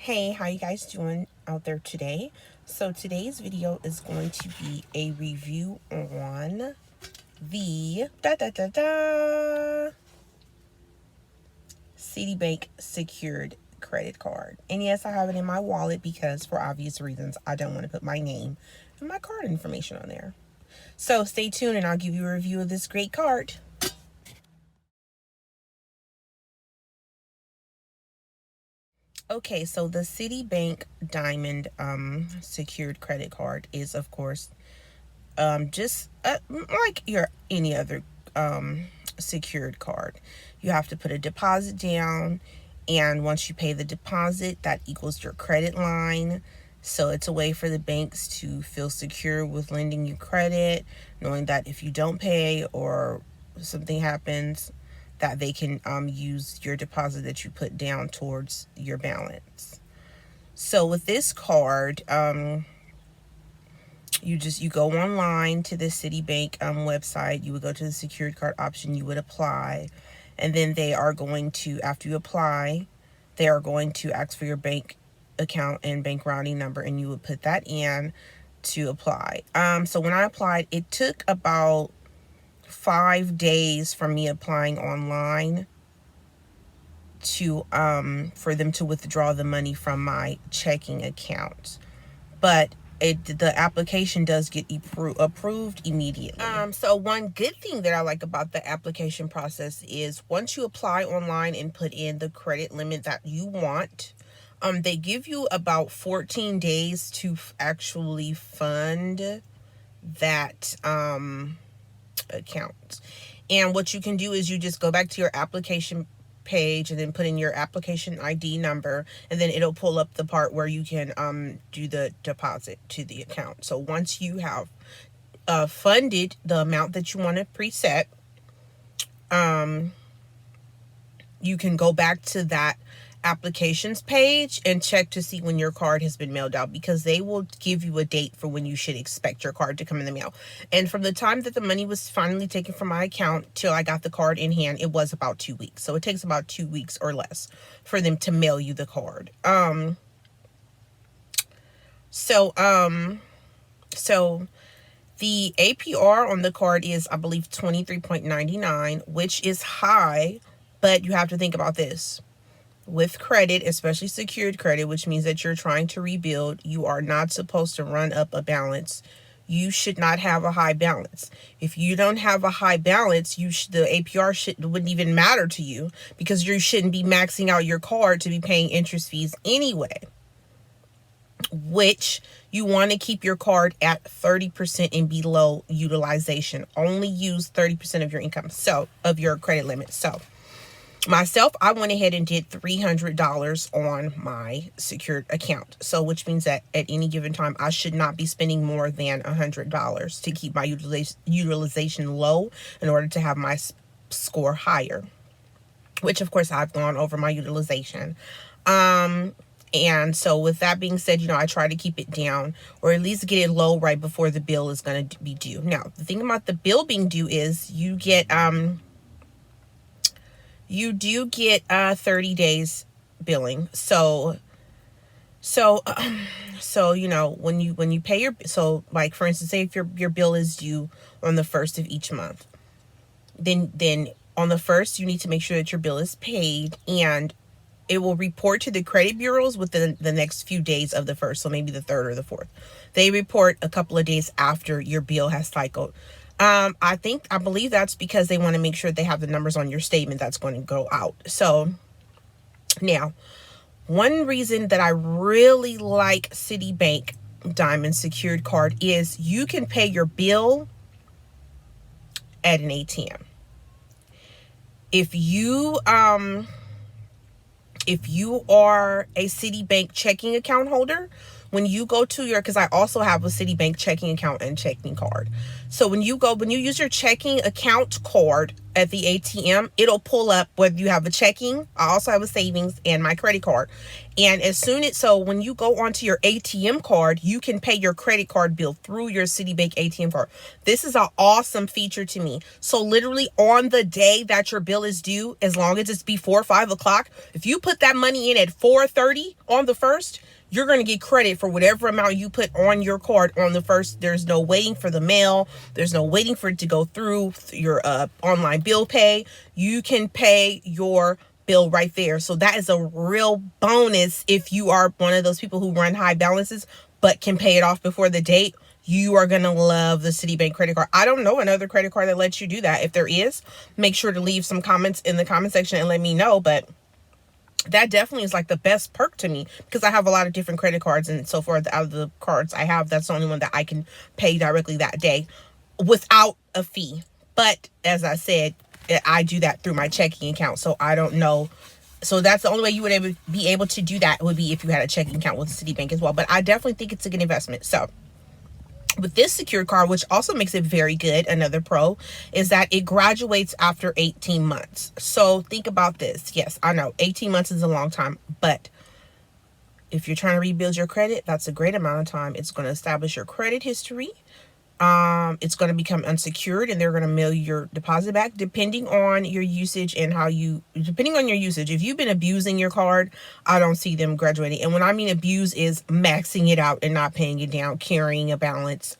Hey, how you guys doing out there today? So today's video is going to be a review on the Citibank secured credit card. And yes, I have it in my wallet because for obvious reasons, I don't want to put my name and my card information on there. So stay tuned and I'll give you a review of this great card. Okay, so the Citibank Diamond secured credit card is, of course, just like your any other secured card. You have to put a deposit down, and once you pay the deposit, that equals your credit line. So it's a way for the banks to feel secure with lending you credit, knowing that if you don't pay or something happens, that they can use your deposit that you put down towards your balance. So with this card, you go online to the Citibank website. You would go to the secured card option. You would apply, and then they are going to, after you apply, they are going to ask for your bank account and bank routing number, and you would put that in to apply. So when I applied, it took about 5 days from me applying online to for them to withdraw the money from my checking account. But the application does get approved immediately. So one good thing that I like about the application process is once you apply online and put in the credit limit that you want, they give you about 14 days to actually fund that account. And what you can do is you just go back to your application page and then put in your application ID number, and then it'll pull up the part where you can do the deposit to the account. So once you have funded the amount that you want to preset, you can go back to that applications page and check to see when your card has been mailed out, because they will give you a date for when you should expect your card to come in the mail. And from the time that the money was finally taken from my account till I got the card in hand, it was about 2 weeks. So it takes about 2 weeks or less for them to mail you the card. So the APR on the card is, I believe, 23.99, which is high, but you have to think about this. With credit, especially secured credit, which means that you're trying to rebuild, you are not supposed to run up a balance. You should not have a high balance. If you don't have a high balance, the APR wouldn't even matter to you, because you shouldn't be maxing out your card to be paying interest fees anyway. Which you want to keep your card at 30% and below utilization. Only use 30% of your income, so of your credit limit. So myself, I went ahead and did $300 on my secured account. So which means that at any given time, I should not be spending more than $100 to keep my utilization low in order to have my score higher, which of course I've gone over my utilization. And so with that being said, I try to keep it down, or at least get it low right before the bill is going to be due. Now, the thing about the bill being due is you do get 30 days billing. So when you pay your, so like for instance, say if your bill is due on the 1st of each month, then on the 1st you need to make sure that your bill is paid, and it will report to the credit bureaus within the next few days of the 1st, so maybe the 3rd or the 4th. They report a couple of days after your bill has cycled. I believe that's because they want to make sure they have the numbers on your statement that's going to go out. So now, one reason that I really like Citibank Diamond Secured Card is you can pay your bill at an ATM. If you are a Citibank checking account holder, when you go to your, because I also have a Citibank checking account and checking card. So when you use your checking account card at the ATM, it'll pull up whether you have a checking. I also have a savings and my credit card. And so when you go onto your ATM card, you can pay your credit card bill through your Citibank ATM card. This is an awesome feature to me. So literally on the day that your bill is due, as long as it's before 5 o'clock, if you put that money in at 4:30 on the 1st, you're going to get credit for whatever amount you put on your card on the 1st. There's no waiting for the mail. There's no waiting for it to go through your online bill pay. You can pay your bill right there. So that is a real bonus if you are one of those people who run high balances but can pay it off before the date. You are going to love the Citibank credit card. I don't know another credit card that lets you do that. If there is, make sure to leave some comments in the comment section and let me know. But that definitely is like the best perk to me, because I have a lot of different credit cards, and so far out of the cards I have, that's the only one that I can pay directly that day without a fee. But as I said, I do that through my checking account, so I don't know. So that's the only way you would be able to do that, would be if you had a checking account with Citibank as well. But I definitely think it's a good investment. So with this secured card, which also makes it very good, another pro, is that it graduates after 18 months. So think about this. Yes, I know 18 months is a long time, but if you're trying to rebuild your credit, that's a great amount of time. It's going to establish your credit history. It's going to become unsecured, and they're going to mail your deposit back depending on your usage and depending on your usage. If you've been abusing your card, I don't see them graduating. And when I mean abuse, is maxing it out and not paying it down, carrying a balance,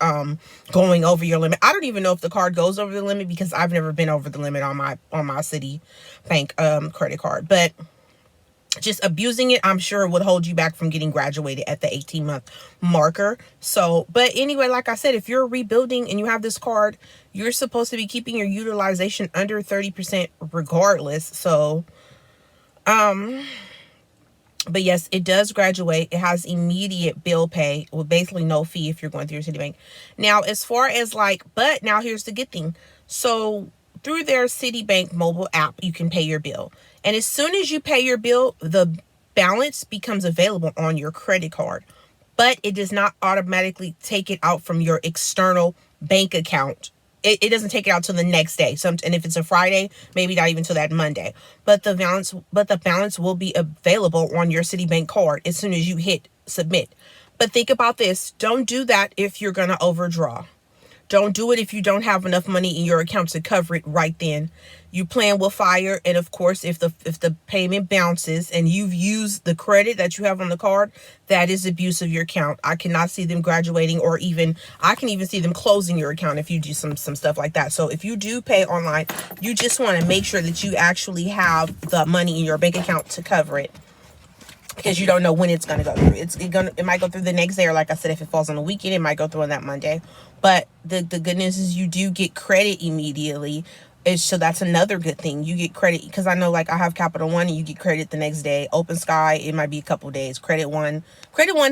going over your limit. I don't even know if the card goes over the limit, because I've never been over the limit on my Citibank credit card. But just abusing it, I'm sure, would hold you back from getting graduated at the 18-month marker. So, but anyway, like I said, if you're rebuilding and you have this card, you're supposed to be keeping your utilization under 30% regardless. So, but yes, it does graduate. It has immediate bill pay with basically no fee if you're going through your Citibank. Now, as far as but now here's the good thing. So through their Citibank mobile app, you can pay your bill. And as soon as you pay your bill, the balance becomes available on your credit card. But it does not automatically take it out from your external bank account. It doesn't take it out till the next day. And if it's a Friday, maybe not even till that Monday. But the balance will be available on your Citibank card as soon as you hit submit. But think about this. Don't do that if you're going to overdraw. Don't do it if you don't have enough money in your account to cover it right then. You plan with fire, and of course, if the payment bounces and you've used the credit that you have on the card, that is abuse of your account. I cannot see them graduating, or I can even see them closing your account if you do some stuff like that. So if you do pay online, you just want to make sure that you actually have the money in your bank account to cover it, because you don't know when it's going to go through. It might go through the next day, or like I said, if it falls on a weekend, it might go through on that Monday. But the good news is you do get credit immediately. So that's another good thing. You get credit, because I know, like, I have Capital One, and you get credit the next day. Open Sky, it might be a couple days. Credit One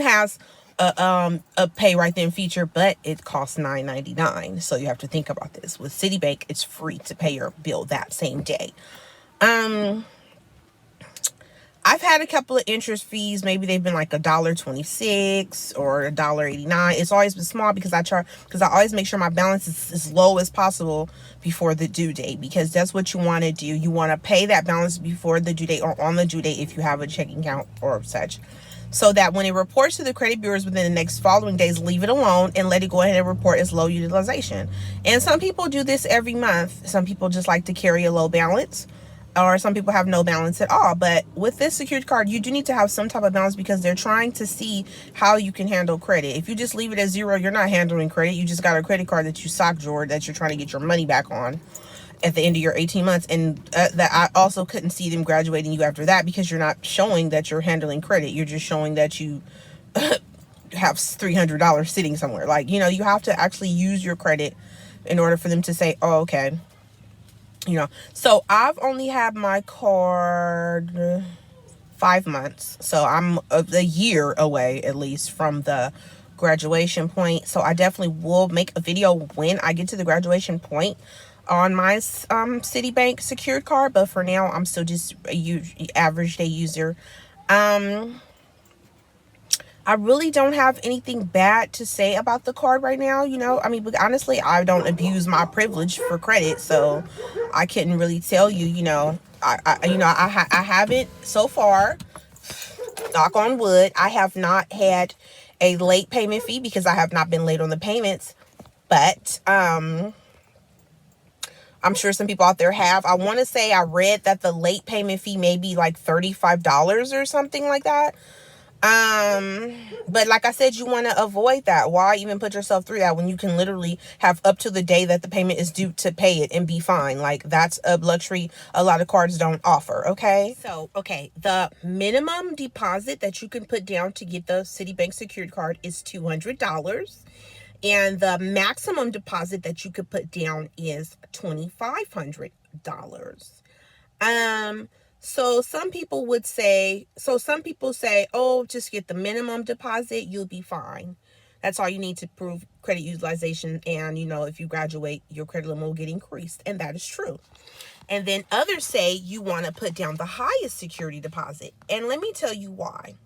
has a pay right then feature, but it costs $9.99. So you have to think about this. With Citibank, it's free to pay your bill that same day. I've had a couple of interest fees. Maybe they've been like $1.26 or $1.89. It's always been small, because I always make sure my balance is as low as possible before the due date, because that's what you want to do. You want to pay that balance before the due date, or on the due date if you have a checking account or such, so that when it reports to the credit bureaus within the next following days, leave it alone and let it go ahead and report as low utilization. And some people do this every month. Some people just like to carry a low balance, or some people have no balance at all. But with this secured card, you do need to have some type of balance, because they're trying to see how you can handle credit. If you just leave it at zero, you're not handling credit. You just got a credit card that you sock drawer that you're trying to get your money back on at the end of your 18 months. And that I also couldn't see them graduating you after that, because you're not showing that you're handling credit. You're just showing that you have $300 sitting somewhere. Like, you have to actually use your credit in order for them to say, oh, okay. So I've only had my card 5 months. So I'm a year away, at least, from the graduation point. So I definitely will make a video when I get to the graduation point on my Citibank secured card. But for now, I'm still just a average day user. I really don't have anything bad to say about the card right now. I mean, but honestly, I don't abuse my privilege for credit, so I couldn't really tell you. I haven't so far. Knock on wood. I have not had a late payment fee because I have not been late on the payments. But I'm sure some people out there have. I want to say I read that the late payment fee may be like $35 or something like that. But like I said, you want to avoid that. Why even put yourself through that when you can literally have up to the day that the payment is due to pay it and be fine? Like, that's a luxury a lot of cards don't offer. Okay. So, okay. The minimum deposit that you can put down to get the Citibank secured card is $200. And the maximum deposit that you could put down is $2,500. Um, some people say, oh, just get the minimum deposit, you'll be fine. That's all you need to prove credit utilization. And, if you graduate, your credit limit will get increased. And that is true. And then others say you want to put down the highest security deposit. And let me tell you why.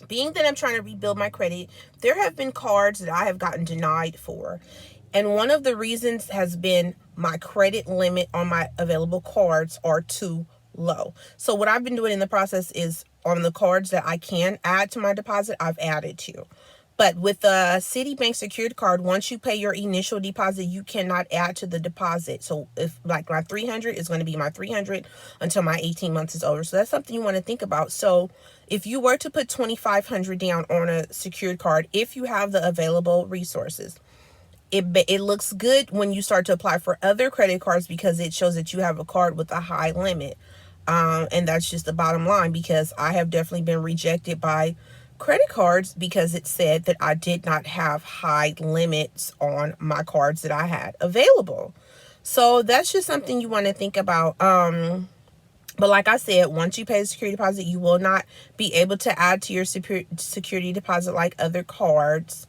Being that I'm trying to rebuild my credit, there have been cards that I have gotten denied for. And one of the reasons has been my credit limit on my available cards are too low. So what I've been doing in the process is on the cards that I can add to my deposit, I've added to. But with the Citibank secured card, once you pay your initial deposit, you cannot add to the deposit. So if like my 300 is going to be my 300 until my 18 months is over. So that's something you want to think about. So if you were to put 2,500 down on a secured card, if you have the available resources, it looks good when you start to apply for other credit cards because it shows that you have a card with a high limit. And that's just the bottom line, because I have definitely been rejected by credit cards because it said that I did not have high limits on my cards that I had available. So that's just something you want to think about. But like I said, once you pay the security deposit, you will not be able to add to your security deposit like other cards.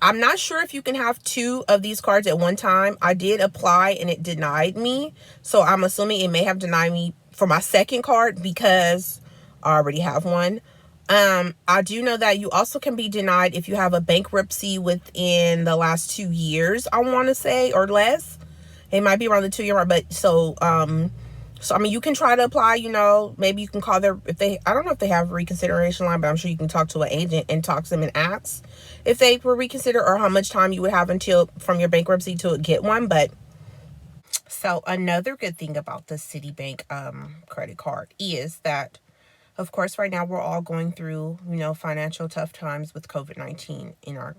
I'm not sure if you can have two of these cards at one time. I did apply and it denied me. So I'm assuming it may have denied me for my second card because I already have one. I do know that you also can be denied if you have a bankruptcy within the last 2 years, I want to say, or less. It might be around the 2-year mark, but so I mean, you can try to apply, maybe you can call I don't know if they have a reconsideration line, but I'm sure you can talk to an agent and talk to them and ask if they will reconsider or how much time you would have until from your bankruptcy to get one. But so another good thing about the Citibank credit card is that, of course, right now we're all going through, financial tough times with COVID-19 in our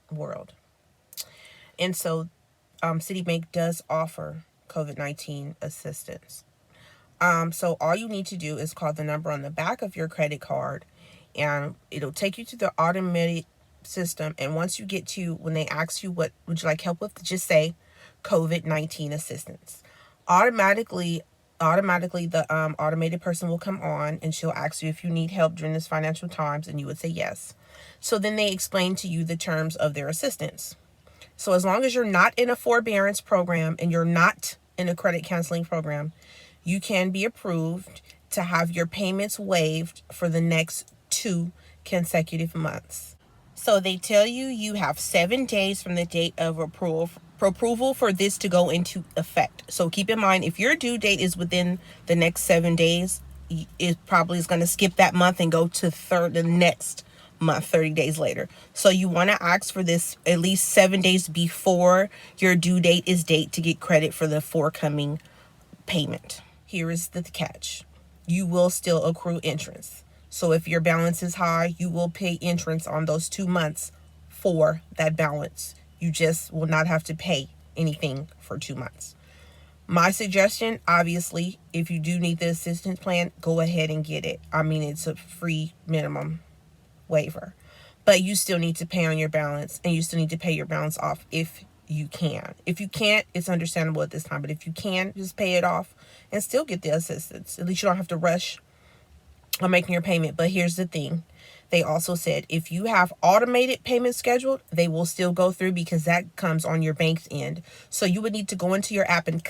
world. And so Citibank does offer COVID-19 assistance. So all you need to do is call the number on the back of your credit card, and it'll take you to the automated system. And once you get to when they ask you what would you like help with, just say COVID-19 assistance. Automatically the automated person will come on and she'll ask you if you need help during this financial times, and you would say yes. So then they explain to you the terms of their assistance. So as long as you're not in a forbearance program and you're not in a credit counseling program, you can be approved to have your payments waived for the next 2 consecutive months. So they tell you have 7 days from the date of approval for this to go into effect. So keep in mind, if your due date is within the next 7 days, it probably is going to skip that month and go to the next month, 30 days later. So you want to ask for this at least 7 days before your due date is date to get credit for the forthcoming payment. Here is the catch. You will still accrue interest. So if your balance is high, you will pay interest on those 2 months for that balance. You just will not have to pay anything for 2 months. My suggestion, obviously, if you do need the assistance plan, go ahead and get it. I mean, it's a free minimum waiver, but you still need to pay on your balance, and you still need to pay your balance off if you can. If you can't, it's understandable at this time, but if you can, just pay it off and still get the assistance. At least you don't have to rush on making your payment. But here's the thing. They also said if you have automated payments scheduled, they will still go through because that comes on your bank's end. So you would need to go into your app and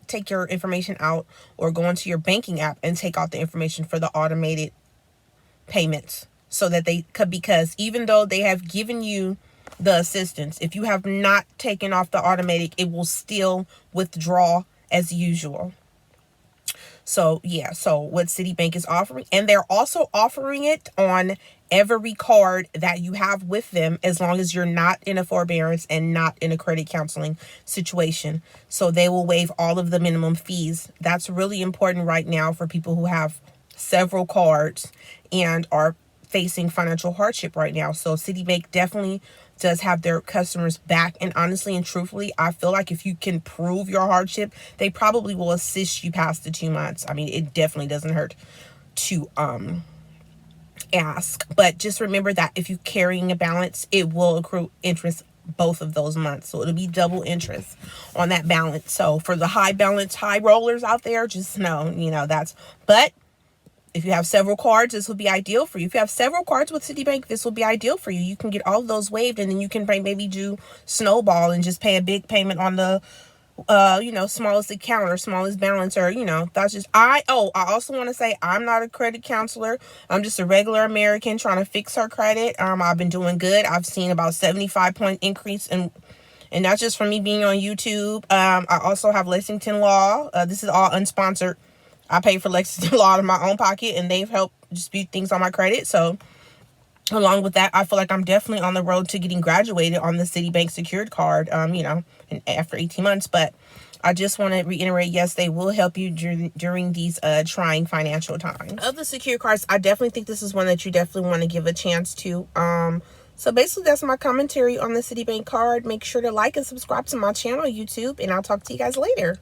take your information out, or go into your banking app and take out the information for the automated payments so that they could, because even though they have given you the assistance, if you have not taken off the automatic, it will still withdraw as usual. So yeah, so what Citibank is offering, and they're also offering it on every card that you have with them, as long as you're not in a forbearance and not in a credit counseling situation. So they will waive all of the minimum fees. That's really important right now for people who have several cards and are facing financial hardship right now. So Citibank definitely does have their customers back. And honestly and truthfully, I feel like if you can prove your hardship, they probably will assist you past the 2 months. I mean, it definitely doesn't hurt to ask. But just remember that if you're carrying a balance, it will accrue interest both of those months. So it'll be double interest on that balance. So for the high balance, high rollers out there, just know, that's, but if you have several cards, this will be ideal for you. If you have several cards with Citibank, this will be ideal for you. You can get all of those waived, and then you can maybe do snowball and just pay a big payment on the, smallest account or smallest balance, or, that's just, I also want to say I'm not a credit counselor. I'm just a regular American trying to fix her credit. I've been doing good. I've seen about 75-point increase and that's just from me being on YouTube. I also have Lexington Law. This is all unsponsored. I pay for Lexington Law out of my own pocket, and they've helped dispute things on my credit. So along with that, I feel like I'm definitely on the road to getting graduated on the Citibank secured card, after 18 months. But I just want to reiterate, yes, they will help you during these trying financial times. Of the secured cards, I definitely think this is one that you definitely want to give a chance to. So basically, that's my commentary on the Citibank card. Make sure to like and subscribe to my channel, YouTube, and I'll talk to you guys later.